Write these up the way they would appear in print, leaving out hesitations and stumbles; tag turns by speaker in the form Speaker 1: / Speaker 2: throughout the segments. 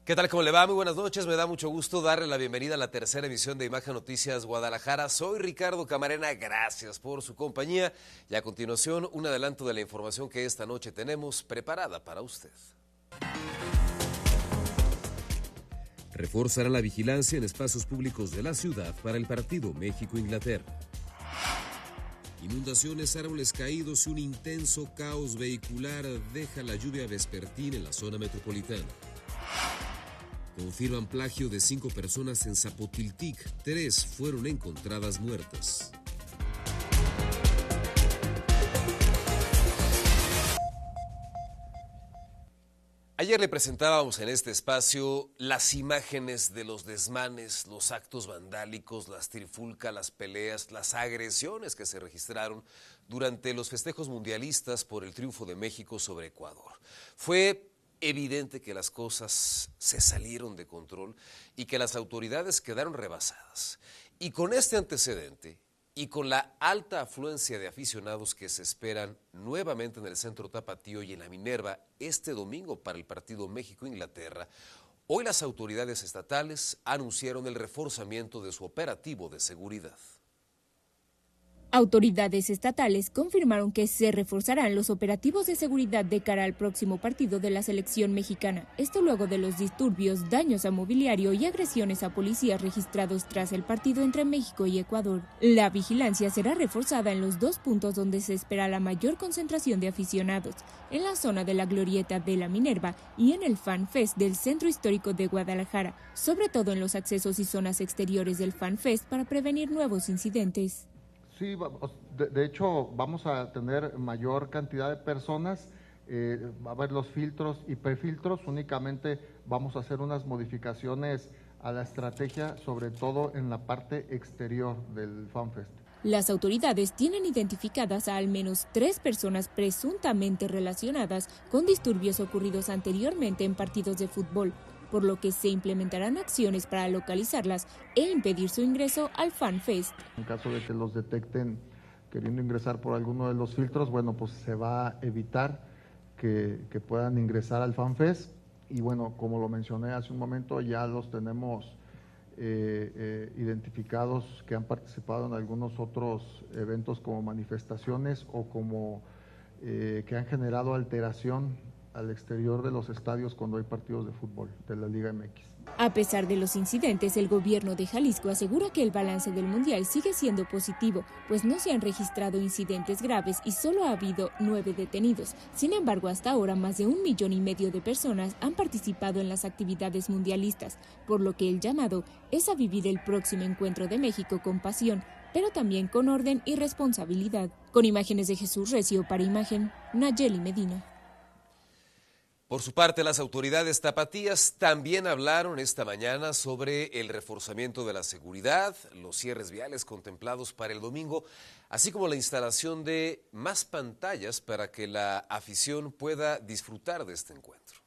Speaker 1: ¿Qué tal? ¿Cómo le va? Muy buenas noches. Me da mucho gusto darle la bienvenida a la tercera emisión de Imagen Noticias Guadalajara. Soy Ricardo Camarena. Gracias por su compañía. Y a continuación, un adelanto de la información que esta noche tenemos preparada para usted. Reforzarán la vigilancia en espacios públicos de la ciudad para el partido México-Inglaterra. Inundaciones, árboles caídos y un intenso caos vehicular deja la lluvia vespertina en la zona metropolitana. Confirman plagio de 5 personas en Zapotiltic. 3 fueron encontradas muertas. Ayer le presentábamos en este espacio las imágenes de los desmanes, los actos vandálicos, las trifulcas, las peleas, las agresiones que se registraron durante los festejos mundialistas por el triunfo de México sobre Ecuador. Fue evidente que las cosas se salieron de control y que las autoridades quedaron rebasadas. Y con este antecedente y con la alta afluencia de aficionados que se esperan nuevamente en el Centro Tapatío y en la Minerva este domingo para el partido México-Inglaterra, hoy las autoridades estatales anunciaron el reforzamiento de su operativo de seguridad.
Speaker 2: Autoridades estatales confirmaron que se reforzarán los operativos de seguridad de cara al próximo partido de la selección mexicana. Esto luego de los disturbios, daños a mobiliario y agresiones a policías registrados tras el partido entre México y Ecuador. La vigilancia será reforzada en los 2 puntos donde se espera la mayor concentración de aficionados, en la zona de la Glorieta de la Minerva y en el Fan Fest del Centro Histórico de Guadalajara, sobre todo en los accesos y zonas exteriores del Fan Fest para prevenir nuevos incidentes.
Speaker 3: Sí, de hecho vamos a tener mayor cantidad de personas, va a haber los filtros y prefiltros, únicamente vamos a hacer unas modificaciones a la estrategia, sobre todo en la parte exterior del FanFest.
Speaker 2: Las autoridades tienen identificadas a al menos 3 personas presuntamente relacionadas con disturbios ocurridos anteriormente en partidos de fútbol, por lo que se implementarán acciones para localizarlas e impedir su ingreso al FanFest.
Speaker 3: En caso de que los detecten queriendo ingresar por alguno de los filtros, bueno, pues se va a evitar que puedan ingresar al FanFest. Y bueno, como lo mencioné hace un momento, ya los tenemos identificados que han participado en algunos otros eventos como manifestaciones o como que han generado alteración al exterior de los estadios cuando hay partidos de fútbol de la Liga MX.
Speaker 2: A pesar de los incidentes, el gobierno de Jalisco asegura que el balance del Mundial sigue siendo positivo, pues no se han registrado incidentes graves y solo ha habido 9 detenidos. Sin embargo, hasta ahora más de 1,5 millones de personas han participado en las actividades mundialistas, por lo que el llamado es a vivir el próximo encuentro de México con pasión, pero también con orden y responsabilidad. Con imágenes de Jesús Recio para Imagen, Nayeli Medina.
Speaker 1: Por su parte, las autoridades tapatías también hablaron esta mañana sobre el reforzamiento de la seguridad, los cierres viales contemplados para el domingo, así como la instalación de más pantallas para que la afición pueda disfrutar de este encuentro.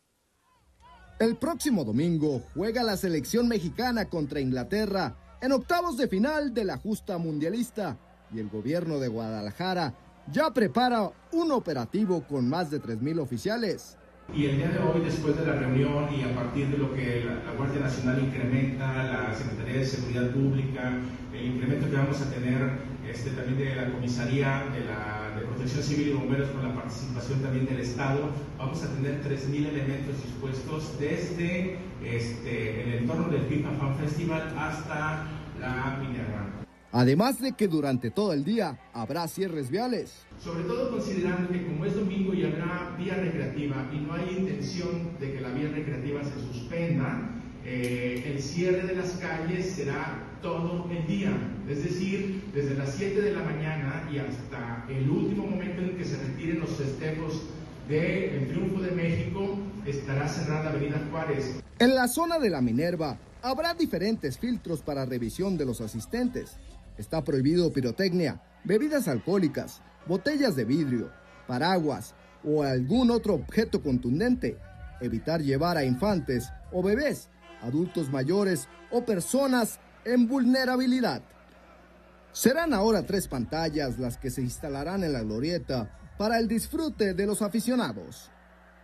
Speaker 4: El próximo domingo juega la selección mexicana contra Inglaterra en octavos de final de la justa mundialista y el gobierno de Guadalajara ya prepara un operativo con más de 3,000 oficiales.
Speaker 5: Y el día de hoy, después de la reunión y a partir de lo que la Guardia Nacional incrementa, la Secretaría de Seguridad Pública, el incremento que vamos a tener también de la Comisaría de Protección Civil y Bomberos con la participación también del Estado, vamos a tener 3,000 elementos dispuestos desde el entorno del FIFA Fan Festival hasta la Minerva.
Speaker 4: Además de que durante todo el día habrá cierres viales.
Speaker 5: Sobre todo considerando que como es domingo y habrá vía recreativa y no hay intención de que la vía recreativa se suspenda, el cierre de las calles será todo el día, es decir, desde las 7 de la mañana y hasta el último momento en que se retiren los festejos del triunfo de México, estará cerrada la Avenida Juárez.
Speaker 4: En la zona de la Minerva habrá diferentes filtros para revisión de los asistentes. Está prohibido pirotecnia, bebidas alcohólicas, botellas de vidrio, paraguas o algún otro objeto contundente. Evitar llevar a infantes o bebés, adultos mayores o personas en vulnerabilidad. Serán ahora 3 pantallas las que se instalarán en la glorieta para el disfrute de los aficionados.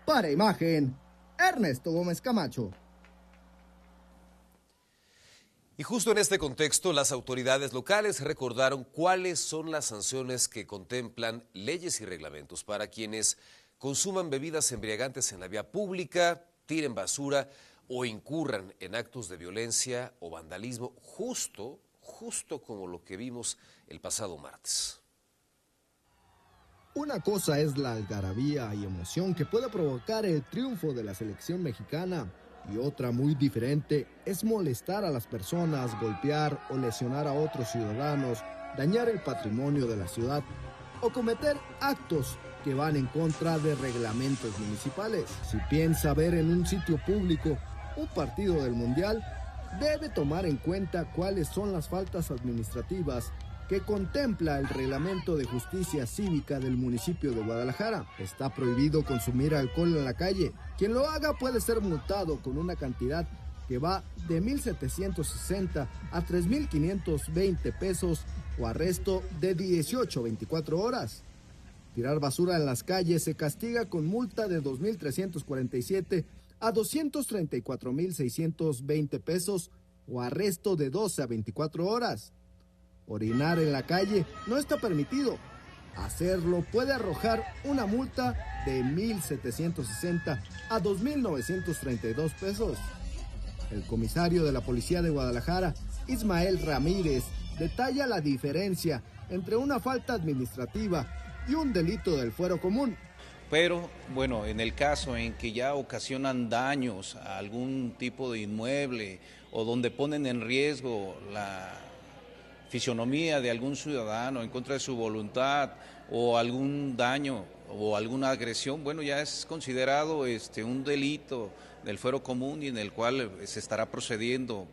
Speaker 4: Para Imagen, Ernesto Gómez Camacho.
Speaker 1: Y justo en este contexto, las autoridades locales recordaron cuáles son las sanciones que contemplan leyes y reglamentos para quienes consuman bebidas embriagantes en la vía pública, tiren basura o incurran en actos de violencia o vandalismo, justo como lo que vimos el pasado martes.
Speaker 4: Una cosa es la algarabía y emoción que puede provocar el triunfo de la selección mexicana, y otra muy diferente es molestar a las personas, golpear o lesionar a otros ciudadanos, dañar el patrimonio de la ciudad o cometer actos que van en contra de reglamentos municipales. Si piensa ver en un sitio público un partido del Mundial, debe tomar en cuenta cuáles son las faltas administrativas que contempla el Reglamento de Justicia Cívica del municipio de Guadalajara. Está prohibido consumir alcohol en la calle. Quien lo haga puede ser multado con una cantidad que va de 1,760 a 3,520 pesos o arresto de 18 a 24 horas. Tirar basura en las calles se castiga con multa de 2,347 a 234,620 pesos o arresto de 12 a 24 horas. Orinar en la calle no está permitido. Hacerlo puede arrojar una multa de 1,760 a 2,932 pesos. El comisario de la Policía de Guadalajara, Ismael Ramírez, detalla la diferencia entre una falta administrativa y un delito del fuero común.
Speaker 6: Pero, bueno, en el caso en que ya ocasionan daños a algún tipo de inmueble o donde ponen en riesgo la fisionomía de algún ciudadano en contra de su voluntad o algún daño o alguna agresión, bueno, ya es considerado un delito del fuero común y en el cual se estará procediendo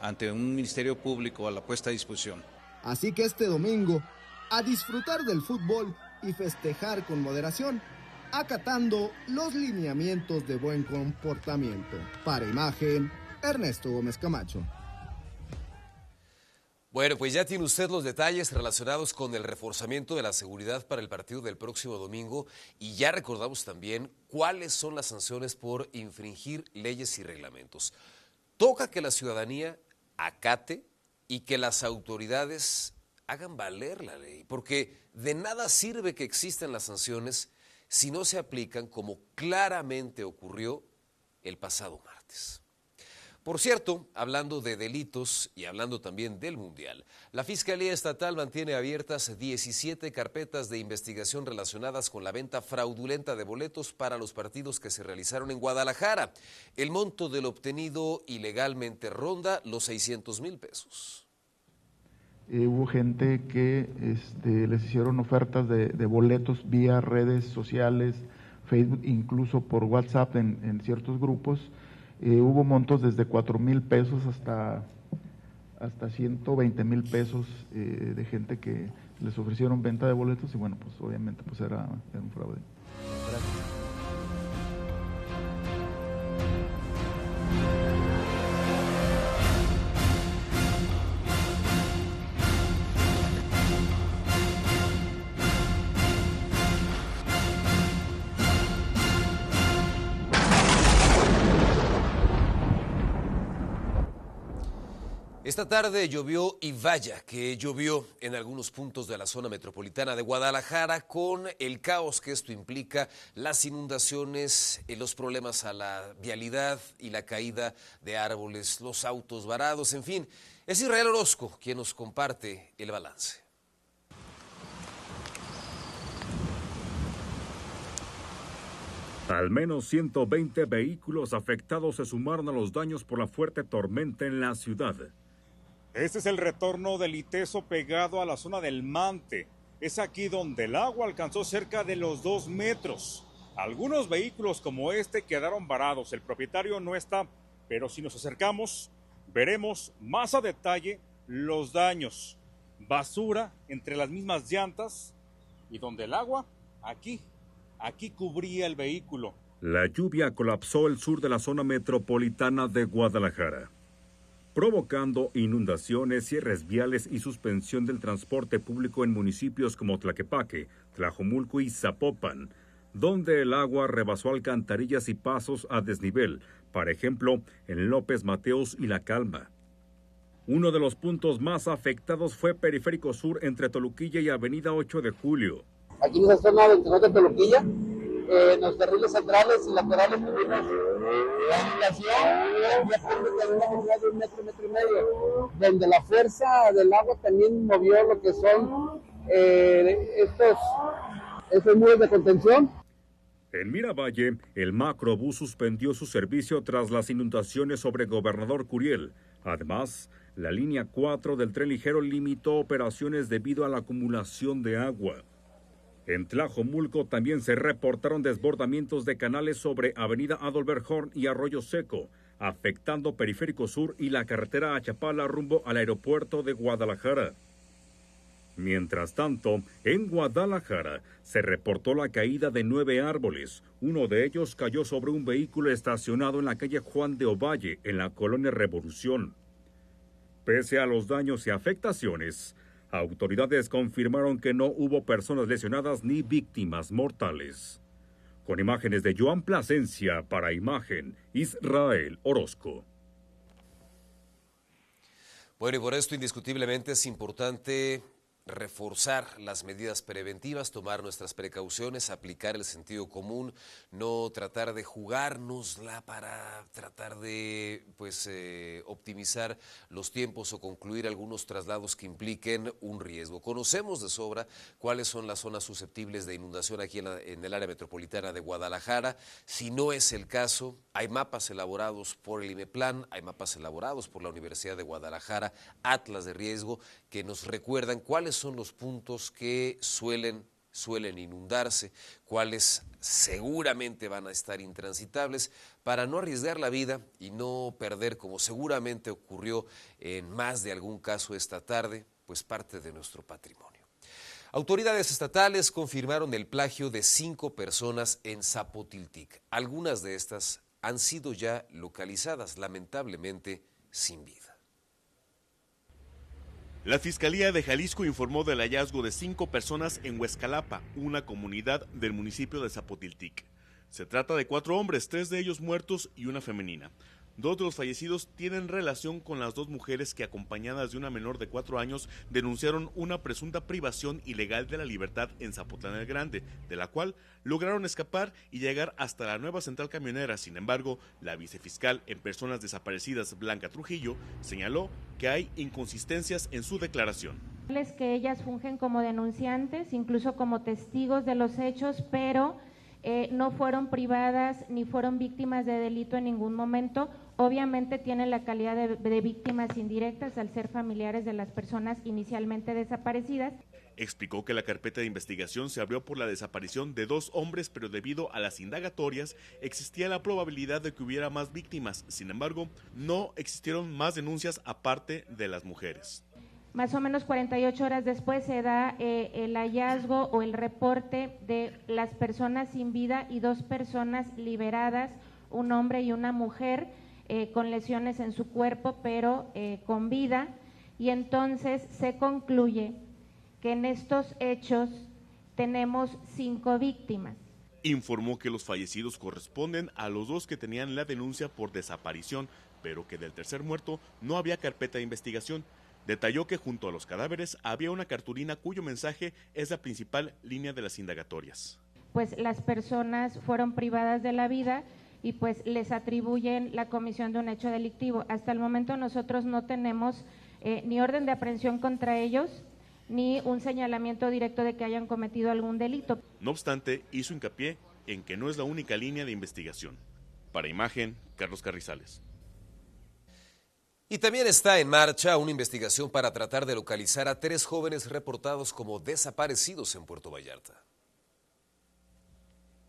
Speaker 6: ante un ministerio público a la puesta a disposición.
Speaker 4: Así que este domingo, a disfrutar del fútbol y festejar con moderación, acatando los lineamientos de buen comportamiento. Para Imagen, Ernesto Gómez Camacho.
Speaker 1: Bueno, pues ya tiene usted los detalles relacionados con el reforzamiento de la seguridad para el partido del próximo domingo y ya recordamos también cuáles son las sanciones por infringir leyes y reglamentos. Toca que la ciudadanía acate y que las autoridades hagan valer la ley, porque de nada sirve que existan las sanciones si no se aplican como claramente ocurrió el pasado martes. Por cierto, hablando de delitos y hablando también del Mundial, la Fiscalía Estatal mantiene abiertas 17 carpetas de investigación relacionadas con la venta fraudulenta de boletos para los partidos que se realizaron en Guadalajara. El monto del obtenido ilegalmente ronda los 600,000 pesos.
Speaker 7: Hubo gente que les hicieron ofertas de boletos vía redes sociales, Facebook, incluso por WhatsApp en ciertos grupos. Hubo montos desde 4,000 pesos hasta 120,000 pesos de gente que les ofrecieron venta de boletos y bueno, pues obviamente pues era un fraude. Gracias.
Speaker 1: Esta tarde llovió y vaya que llovió en algunos puntos de la zona metropolitana de Guadalajara con el caos que esto implica, las inundaciones, los problemas a la vialidad y la caída de árboles, los autos varados, en fin. Es Israel Orozco quien nos comparte el balance.
Speaker 8: Al menos 120 vehículos afectados se sumaron a los daños por la fuerte tormenta en la ciudad.
Speaker 9: Este es el retorno del Iteso pegado a la zona del Mante. Es aquí donde el agua alcanzó cerca de los 2 metros. Algunos vehículos como este quedaron varados. El propietario no está, pero si nos acercamos, veremos más a detalle los daños. Basura entre las mismas llantas y donde el agua, aquí cubría el vehículo.
Speaker 8: La lluvia colapsó el sur de la zona metropolitana de Guadalajara, provocando inundaciones, cierres viales y suspensión del transporte público en municipios como Tlaquepaque, Tlajomulco y Zapopan, donde el agua rebasó alcantarillas y pasos a desnivel, por ejemplo, en López Mateos y La Calma. Uno de los puntos más afectados fue Periférico Sur entre Toluquilla y Avenida 8 de Julio.
Speaker 10: Aquí en esa zona del Tenote Toluquilla, en los carriles centrales y laterales tuvimos la inundación de un metro y medio, donde la fuerza del agua también movió lo que son estos muros de contención.
Speaker 8: En Miravalle, el Macrobús suspendió su servicio tras las inundaciones sobre Gobernador Curiel. Además, la línea 4 del tren ligero limitó operaciones debido a la acumulación de agua. En Tlajomulco también se reportaron desbordamientos de canales sobre Avenida Adolbert Horn y Arroyo Seco, afectando Periférico Sur y la carretera a Chapala rumbo al aeropuerto de Guadalajara. Mientras tanto, en Guadalajara se reportó la caída de 9 árboles. Uno de ellos cayó sobre un vehículo estacionado en la calle Juan de Ovalle, en la colonia Revolución. Pese a los daños y afectaciones, autoridades confirmaron que no hubo personas lesionadas ni víctimas mortales. Con imágenes de Joan Plasencia, para Imagen, Israel Orozco.
Speaker 1: Bueno, y por esto indiscutiblemente es importante reforzar las medidas preventivas, tomar nuestras precauciones, aplicar el sentido común, no tratar de jugárnosla para tratar de optimizar los tiempos o concluir algunos traslados que impliquen un riesgo. Conocemos de sobra cuáles son las zonas susceptibles de inundación aquí en el área metropolitana de Guadalajara. Si no es el caso, hay mapas elaborados por el IMEPLAN, hay mapas elaborados por la Universidad de Guadalajara, atlas de riesgo, que nos recuerdan cuáles son los puntos que suelen inundarse, cuáles seguramente van a estar intransitables, para no arriesgar la vida y no perder, como seguramente ocurrió en más de algún caso esta tarde, pues parte de nuestro patrimonio. Autoridades estatales confirmaron el plagio de 5 personas en Zapotiltic. Algunas de estas han sido ya localizadas, lamentablemente sin vida.
Speaker 11: La Fiscalía de Jalisco informó del hallazgo de 5 personas en Huescalapa, una comunidad del municipio de Zapotiltic. Se trata de 4 hombres, 3 de ellos muertos y una femenina. 2 de los fallecidos tienen relación con las 2 mujeres que, acompañadas de una menor de 4 años, denunciaron una presunta privación ilegal de la libertad en Zapotlán el Grande, de la cual lograron escapar y llegar hasta la nueva central camionera. Sin embargo, la vicefiscal en personas desaparecidas, Blanca Trujillo, señaló que hay inconsistencias en su declaración.
Speaker 12: Es que ellas fungen como denunciantes, incluso como testigos de los hechos, pero no fueron privadas ni fueron víctimas de delito en ningún momento. Obviamente tienen la calidad de víctimas indirectas al ser familiares de las personas inicialmente desaparecidas.
Speaker 11: Explicó que la carpeta de investigación se abrió por la desaparición de 2 hombres, pero debido a las indagatorias existía la probabilidad de que hubiera más víctimas. Sin embargo, no existieron más denuncias aparte de las mujeres.
Speaker 12: Más o menos 48 horas después se da el hallazgo o el reporte de las personas sin vida y 2 personas liberadas, un hombre y una mujer, con lesiones en su cuerpo, pero con vida. Y entonces se concluye que en estos hechos tenemos 5 víctimas.
Speaker 11: Informó que los fallecidos corresponden a los 2 que tenían la denuncia por desaparición, pero que del tercer muerto no había carpeta de investigación. Detalló que junto a los cadáveres había una cartulina cuyo mensaje es la principal línea de las indagatorias.
Speaker 12: Pues las personas fueron privadas de la vida y pues les atribuyen la comisión de un hecho delictivo. Hasta el momento nosotros no tenemos ni orden de aprehensión contra ellos, ni un señalamiento directo de que hayan cometido algún delito.
Speaker 11: No obstante, hizo hincapié en que no es la única línea de investigación. Para Imagen, Carlos Carrizales.
Speaker 1: Y también está en marcha una investigación para tratar de localizar a 3 jóvenes reportados como desaparecidos en Puerto Vallarta.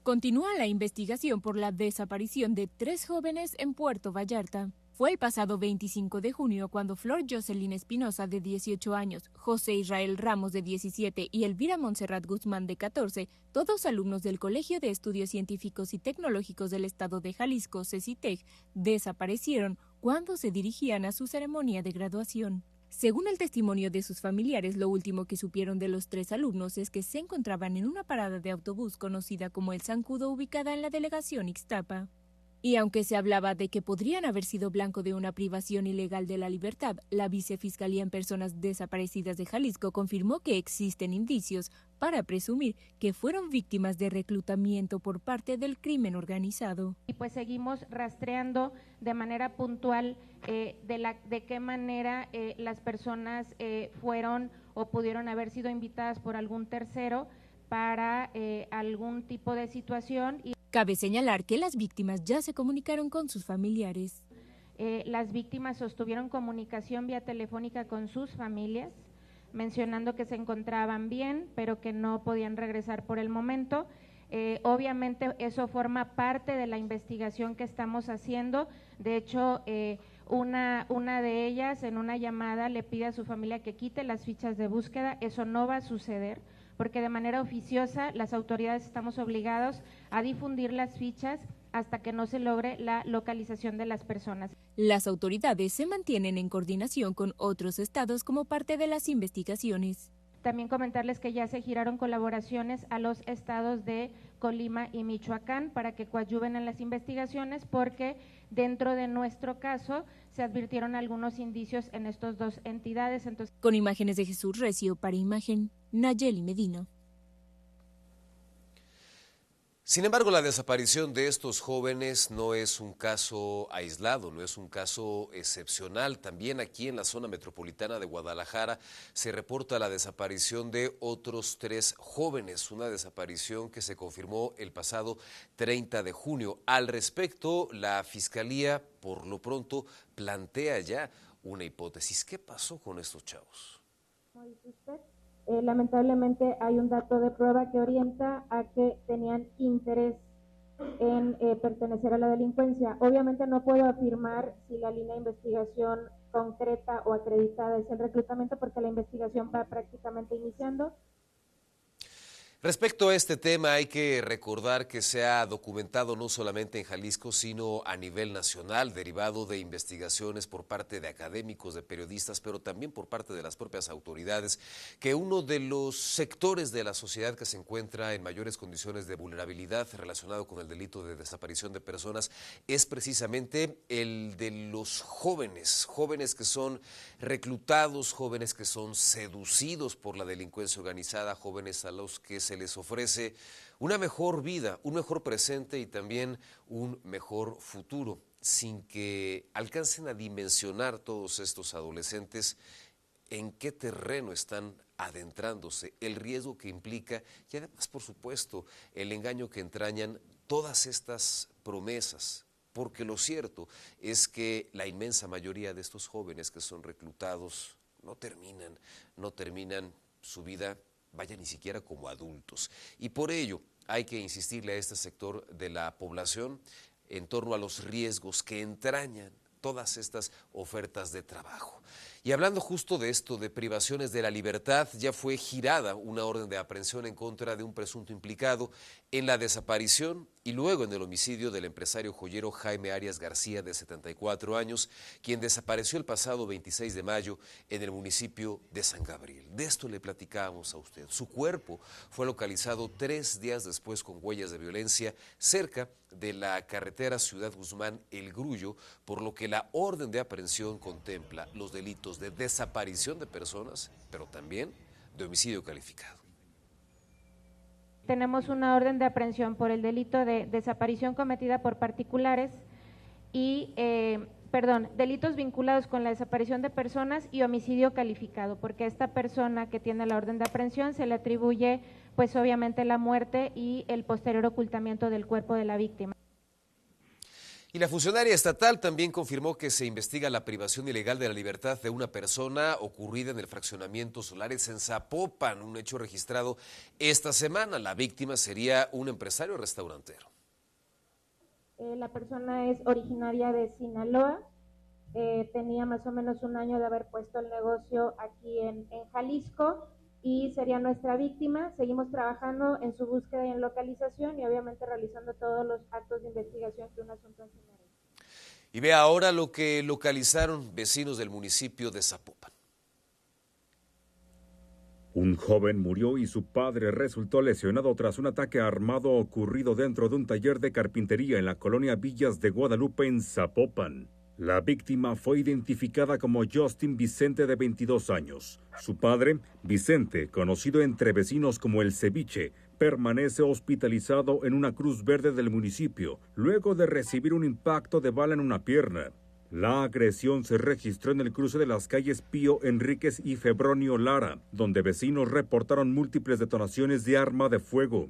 Speaker 2: Continúa la investigación por la desaparición de 3 jóvenes en Puerto Vallarta. Fue el pasado 25 de junio cuando Flor Jocelyn Espinosa, de 18 años, José Israel Ramos, de 17, y Elvira Montserrat Guzmán, de 14, todos alumnos del Colegio de Estudios Científicos y Tecnológicos del Estado de Jalisco, CECITEC, desaparecieron cuando se dirigían a su ceremonia de graduación. Según el testimonio de sus familiares, lo último que supieron de los 3 alumnos es que se encontraban en una parada de autobús conocida como El Zancudo, ubicada en la delegación Ixtapa. Y aunque se hablaba de que podrían haber sido blanco de una privación ilegal de la libertad, la Vicefiscalía en Personas Desaparecidas de Jalisco confirmó que existen indicios para presumir que fueron víctimas de reclutamiento por parte del crimen organizado.
Speaker 12: Y pues seguimos rastreando de manera puntual de qué manera las personas fueron o pudieron haber sido invitadas por algún tercero para algún tipo de situación.
Speaker 2: Cabe señalar que las víctimas ya se comunicaron con sus familiares.
Speaker 12: Las víctimas sostuvieron comunicación vía telefónica con sus familias, mencionando que se encontraban bien, pero que no podían regresar por el momento. Obviamente eso forma parte de la investigación que estamos haciendo. De hecho, una de ellas en una llamada le pide a su familia que quite las fichas de búsqueda. Eso no va a suceder, porque de manera oficiosa las autoridades estamos obligados a difundir las fichas hasta que no se logre la localización de las personas.
Speaker 2: Las autoridades se mantienen en coordinación con otros estados como parte de las investigaciones.
Speaker 12: También comentarles que ya se giraron colaboraciones a los estados de Colima y Michoacán para que coadyuven en las investigaciones, porque dentro de nuestro caso se advirtieron algunos indicios en estas dos entidades. Entonces,
Speaker 2: con imágenes de Jesús Recio, para Imagen, Nayeli Medina.
Speaker 1: Sin embargo, la desaparición de estos jóvenes no es un caso aislado, no es un caso excepcional. También aquí en la zona metropolitana de Guadalajara se reporta la desaparición de otros 3 jóvenes, una desaparición que se confirmó el pasado 30 de junio. Al respecto, la Fiscalía, por lo pronto, plantea ya una hipótesis. ¿Qué pasó con estos chavos?
Speaker 12: Como dice usted, lamentablemente hay un dato de prueba que orienta a que tenían interés en pertenecer a la delincuencia. Obviamente no puedo afirmar si la línea de investigación concreta o acreditada es el reclutamiento, porque la investigación va prácticamente iniciando.
Speaker 1: Respecto a este tema, hay que recordar que se ha documentado no solamente en Jalisco, sino a nivel nacional, derivado de investigaciones por parte de académicos, de periodistas, pero también por parte de las propias autoridades, que uno de los sectores de la sociedad que se encuentra en mayores condiciones de vulnerabilidad relacionado con el delito de desaparición de personas es precisamente el de los jóvenes, jóvenes que son reclutados, jóvenes que son seducidos por la delincuencia organizada, jóvenes a los que se les ofrece una mejor vida, un mejor presente y también un mejor futuro, sin que alcancen a dimensionar todos estos adolescentes en qué terreno están adentrándose, el riesgo que implica y además, por supuesto, el engaño que entrañan todas estas promesas. Porque lo cierto es que la inmensa mayoría de estos jóvenes que son reclutados no terminan su vida, vaya, ni siquiera como adultos. Y por ello hay que insistirle a este sector de la población en torno a los riesgos que entrañan todas estas ofertas de trabajo. Y hablando justo de esto, de privaciones de la libertad, ya fue girada una orden de aprehensión en contra de un presunto implicado en la desaparición y luego en el homicidio del empresario joyero Jaime Arias García, de 74 años, quien desapareció el pasado 26 de mayo en el municipio de San Gabriel. De esto le platicábamos a usted. Su cuerpo fue localizado 3 días después con huellas de violencia cerca de la carretera Ciudad Guzmán-El Grullo, por lo que la orden de aprehensión contempla los delitos de desaparición de personas, pero también de homicidio calificado.
Speaker 12: Tenemos una orden de aprehensión por el delito de desaparición cometida por particulares y, delitos vinculados con la desaparición de personas y homicidio calificado, porque a esta persona que tiene la orden de aprehensión se le atribuye, pues obviamente, la muerte y el posterior ocultamiento del cuerpo de la víctima.
Speaker 1: Y la funcionaria estatal también confirmó que se investiga la privación ilegal de la libertad de una persona ocurrida en el fraccionamiento Solares en Zapopan, un hecho registrado esta semana. La víctima sería un empresario restaurantero.
Speaker 12: La persona es originaria de Sinaloa, tenía más o menos un año de haber puesto el negocio aquí en Jalisco y sería nuestra víctima. Seguimos trabajando en su búsqueda y en localización y obviamente realizando todos los actos de investigación que un asunto así merece.
Speaker 1: Y ve ahora lo que localizaron vecinos del municipio de Zapopan.
Speaker 8: Un joven murió y su padre resultó lesionado tras un ataque armado ocurrido dentro de un taller de carpintería en la colonia Villas de Guadalupe, en Zapopan. La víctima fue identificada como Justin Vicente, de 22 años. Su padre, Vicente, conocido entre vecinos como El Ceviche, permanece hospitalizado en una Cruz Verde del municipio, luego de recibir un impacto de bala en una pierna. La agresión se registró en el cruce de las calles Pío Enríquez y Febronio Lara, donde vecinos reportaron múltiples detonaciones de arma de fuego.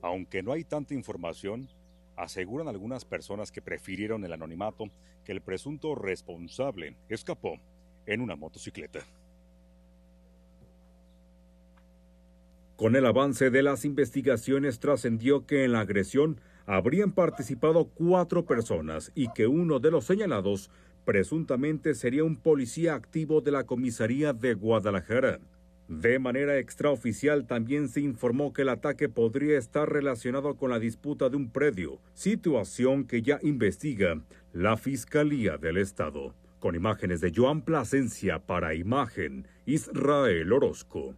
Speaker 9: Aunque no hay tanta información, aseguran algunas personas que prefirieron el anonimato que el presunto responsable escapó en una motocicleta.
Speaker 8: Con el avance de las investigaciones trascendió que en la agresión habrían participado 4 personas y que uno de los señalados presuntamente sería un policía activo de la comisaría de Guadalajara. De manera extraoficial también se informó que el ataque podría estar relacionado con la disputa de un predio, situación que ya investiga la Fiscalía del Estado. Con imágenes de Joan Plasencia para Imagen, Israel Orozco.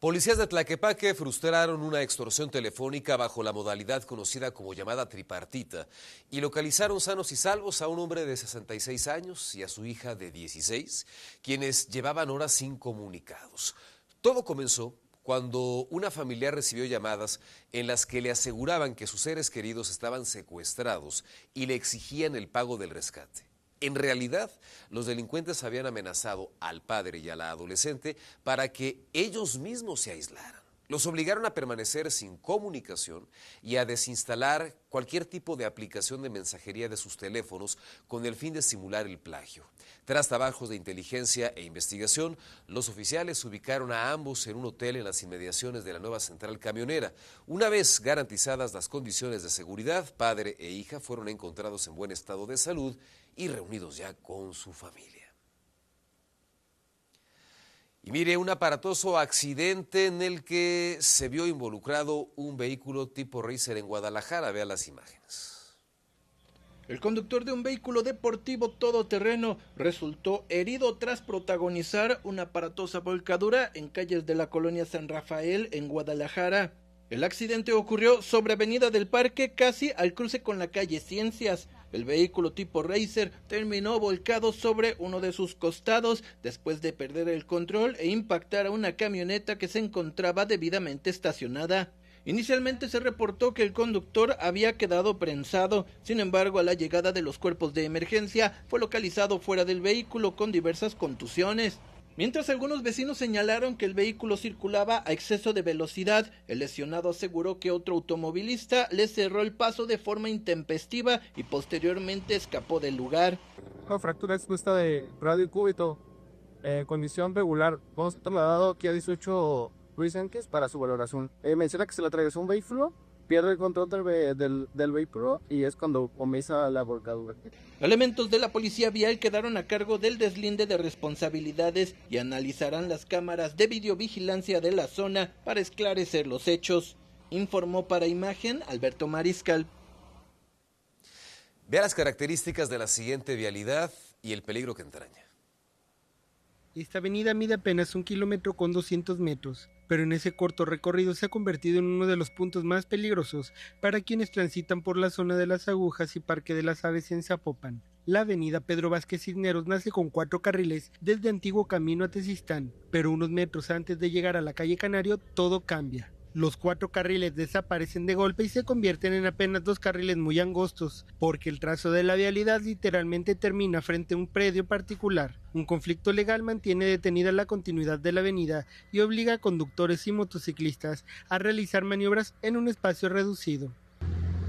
Speaker 1: Policías de Tlaquepaque frustraron una extorsión telefónica bajo la modalidad conocida como llamada tripartita y localizaron sanos y salvos a un hombre de 66 años y a su hija de 16, quienes llevaban horas incomunicados. Todo comenzó cuando una familiar recibió llamadas en las que le aseguraban que sus seres queridos estaban secuestrados y le exigían el pago del rescate. En realidad, los delincuentes habían amenazado al padre y a la adolescente para que ellos mismos se aislaran. Los obligaron a permanecer sin comunicación y a desinstalar cualquier tipo de aplicación de mensajería de sus teléfonos con el fin de simular el plagio. Tras trabajos de inteligencia e investigación, los oficiales ubicaron a ambos en un hotel en las inmediaciones de la nueva central camionera. Una vez garantizadas las condiciones de seguridad, padre e hija fueron encontrados en buen estado de salud y reunidos ya con su familia. Y mire, un aparatoso accidente en el que se vio involucrado un vehículo tipo Racer en Guadalajara. Vea las imágenes.
Speaker 13: El conductor de un vehículo deportivo todoterreno resultó herido tras protagonizar una aparatosa volcadura en calles de la colonia San Rafael en Guadalajara. El accidente ocurrió sobre Avenida del Parque, casi al cruce con la calle Ciencias. El vehículo tipo Racer terminó volcado sobre uno de sus costados después de perder el control e impactar a una camioneta que se encontraba debidamente estacionada. Inicialmente se reportó que el conductor había quedado prensado, sin embargo, a la llegada de los cuerpos de emergencia fue localizado fuera del vehículo con diversas contusiones. Mientras algunos vecinos señalaron que el vehículo circulaba a exceso de velocidad, el lesionado aseguró que otro automovilista le cerró el paso de forma intempestiva y posteriormente escapó del lugar.
Speaker 14: Una fractura expuesta de radio y cúbito, condición regular. Vamos trasladado aquí a 18 Luisenques para su valoración. Menciona que se le atravesó un vehículo, pierde el control del vehículo y es cuando comienza la volcadura.
Speaker 13: Elementos de la policía vial quedaron a cargo del deslinde de responsabilidades y analizarán las cámaras de videovigilancia de la zona para esclarecer los hechos. Informó para Imagen Alberto Mariscal.
Speaker 1: Vea las características de la siguiente vialidad y el peligro que entraña.
Speaker 15: Esta avenida mide apenas 1 kilómetro con 200 metros, pero en ese corto recorrido se ha convertido en uno de los puntos más peligrosos para quienes transitan por la zona de las Agujas y Parque de las Aves en Zapopan. La avenida Pedro Vázquez Cisneros nace con 4 carriles desde Antiguo Camino a Tezistán, pero unos metros antes de llegar a la calle Canario todo cambia. Los 4 carriles desaparecen de golpe y se convierten en apenas 2 carriles muy angostos, porque el trazo de la vialidad literalmente termina frente a un predio particular. Un conflicto legal mantiene detenida la continuidad de la avenida y obliga a conductores y motociclistas a realizar maniobras en un espacio reducido.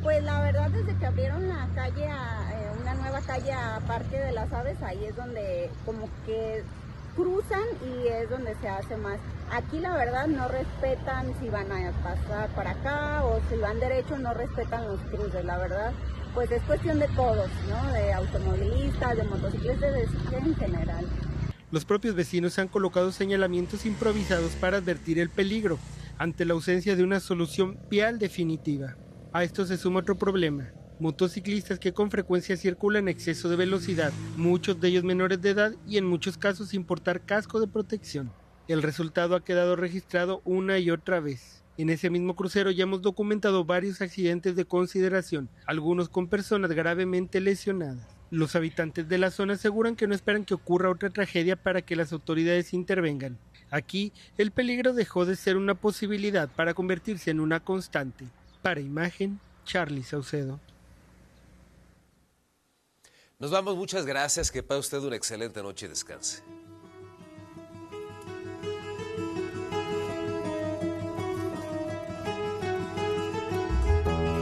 Speaker 16: Pues la verdad, desde que abrieron la calle, una nueva calle a Parque de las Aves, ahí es donde como que cruzan y es donde se hace más. Aquí la verdad no respetan si van a pasar para acá o si van derecho, no respetan los cruces, la verdad. Pues es cuestión de todos, ¿no? De automovilistas, de motociclistas, en general.
Speaker 15: Los propios vecinos han colocado señalamientos improvisados para advertir el peligro, ante la ausencia de una solución vial definitiva. A esto se suma otro problema: motociclistas que con frecuencia circulan a exceso de velocidad, muchos de ellos menores de edad y en muchos casos sin portar casco de protección. El resultado ha quedado registrado una y otra vez. En ese mismo crucero ya hemos documentado varios accidentes de consideración, algunos con personas gravemente lesionadas. Los habitantes de la zona aseguran que no esperan que ocurra otra tragedia para que las autoridades intervengan. Aquí, el peligro dejó de ser una posibilidad para convertirse en una constante. Para Imagen, Charly Saucedo.
Speaker 1: Nos vamos, muchas gracias, que pase usted una excelente noche y descanse.